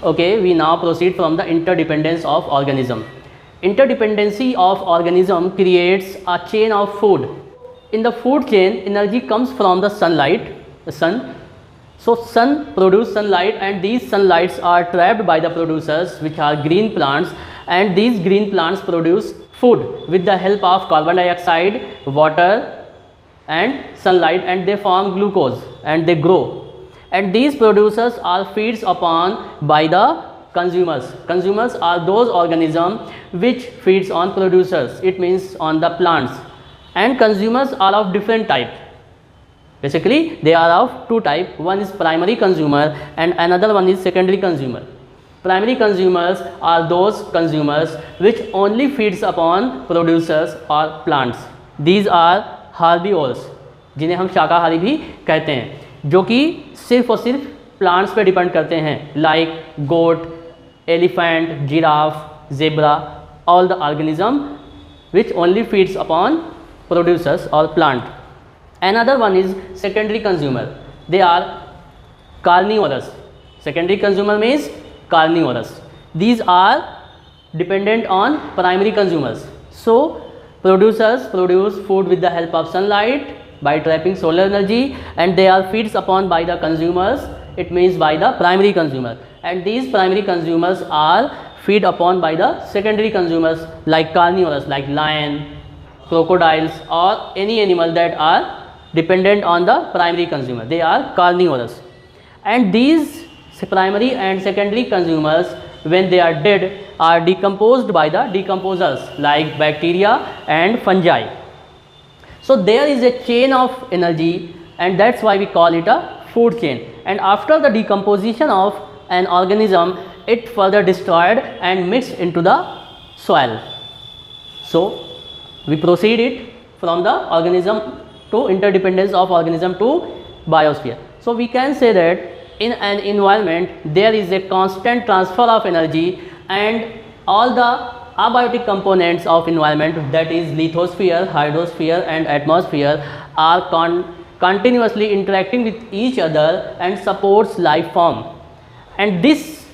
Okay, we now proceed from the interdependence of organism. Interdependency of organism creates a chain of food. In the food chain, energy comes from the sunlight, the sun. So sun produce sunlight, and these sunlights are trapped by the producers, which are green plants, and these green plants produce food with the help of carbon dioxide, water and sunlight, and they form glucose and they grow. And these producers are feeds upon by the consumers. Consumers are those organisms which feeds on producers, it means on the plants. And consumers are of different type. Basically they are of two type. One is primary consumer and another one is secondary consumer. Primary consumers are those consumers which only feeds upon producers or plants. These are herbivores, जिन्हें हम शाकाहारी भी कहते हैं, जो कि सिर्फ और सिर्फ प्लांट्स पे डिपेंड करते हैं, like goat, elephant, giraffe, zebra, all the organism which only feeds upon producers or plant. Another one is secondary consumer. They are carnivorous. Secondary consumer means carnivorous. These are dependent on primary consumers. So producers produce food with the help of sunlight by trapping solar energy, and they are feeds upon by the consumers, it means by the primary consumer, and these primary consumers are feed upon by the secondary consumers like carnivores, like lion, crocodiles, or any animal that are dependent on the primary consumer. They are carnivorous. And these primary and secondary consumers, when they are dead, are decomposed by the decomposers like bacteria and fungi. So there is a chain of energy, and that's why we call it a food chain. And after the decomposition of an organism, it further destroyed and mixed into the soil. So we proceed it from the organism to interdependence of organism to biosphere. So we can say that in an environment there is a constant transfer of energy, and all the abiotic components of environment, that is lithosphere, hydrosphere and atmosphere, are continuously interacting with each other and supports life form. And this,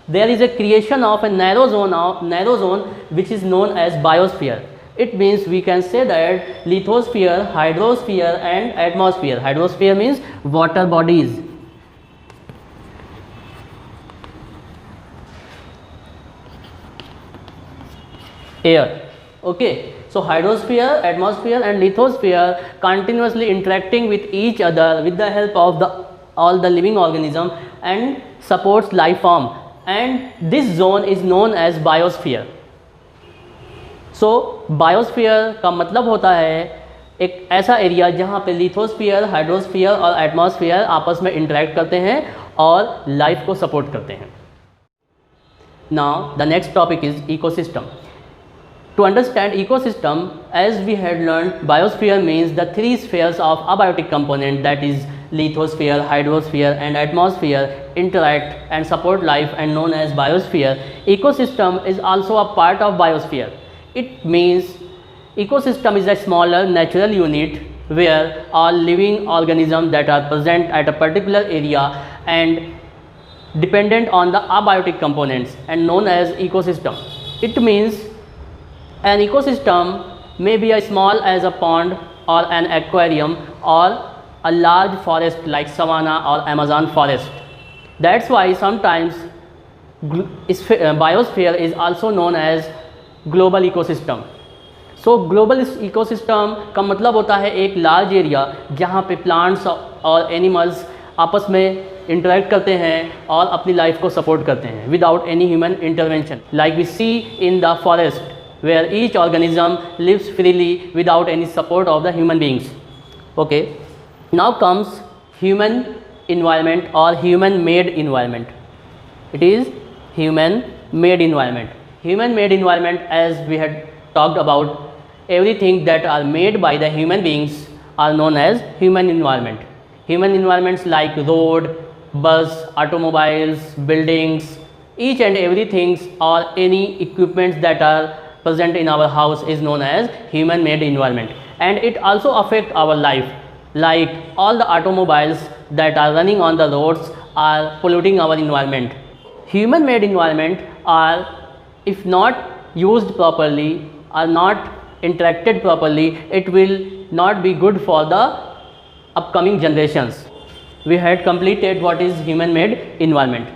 there is a creation of a narrow zone which is known as biosphere. It means we can say that lithosphere, hydrosphere and atmosphere. Hydrosphere means water bodies. Air. Okay, so hydrosphere, atmosphere and lithosphere continuously interacting with each other with the help of all the living organism and supports life form, and this zone is known as biosphere. So biosphere का मतलब होता है एक ऐसा area जहाँ पे lithosphere, hydrosphere और atmosphere आपस में इंटरेक्ट करते हैं और लाइफ को सपोर्ट करते हैं. Now the next topic is ecosystem. To understand ecosystem, as we had learned, biosphere means the three spheres of abiotic component, that is lithosphere, hydrosphere and atmosphere, interact and support life and known as biosphere. Ecosystem is also a part of biosphere. It means ecosystem is a smaller natural unit where all living organisms that are present at a particular area and dependent on the abiotic components and known as ecosystem. It means an ecosystem may be as small as a pond or an aquarium or a large forest like savanna or Amazon forest. That's why sometimes biosphere is also known as global ecosystem. So global ecosystem का मतलब होता है एक large area जहाँ पे plants और animals आपस में इंटरेक्ट करते हैं और अपनी लाइफ को सपोर्ट करते हैं without any human intervention, like we see in the forest where each organism lives freely without any support of the human beings. Okay, now comes human environment or human made environment. It is human made environment. Human made environment, as we had talked about, everything that are made by the human beings are known as human environment. Human environments like road, bus, automobiles, buildings, each and everything or any equipments that are present in our house is known as human made environment, and it also affect our life, like all the automobiles that are running on the roads are polluting our environment. human made environment are, if not used properly, are not interacted properly, it will not be good for the upcoming generations. We had completed what is human made environment.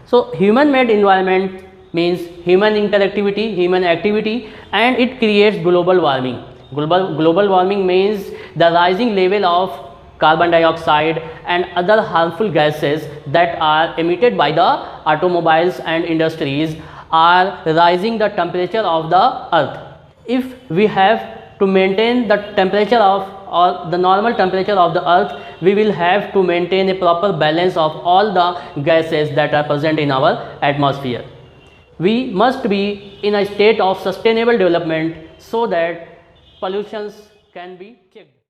So human made environment means human interactivity, human activity, and it creates global warming. Global warming means the rising level of carbon dioxide and other harmful gases that are emitted by the automobiles and industries are rising the temperature of the earth. If we have to maintain the temperature of, or the normal temperature of the earth, we will have to maintain a proper balance of all the gases that are present in our atmosphere. We must be in a state of sustainable development so that pollutions can be checked.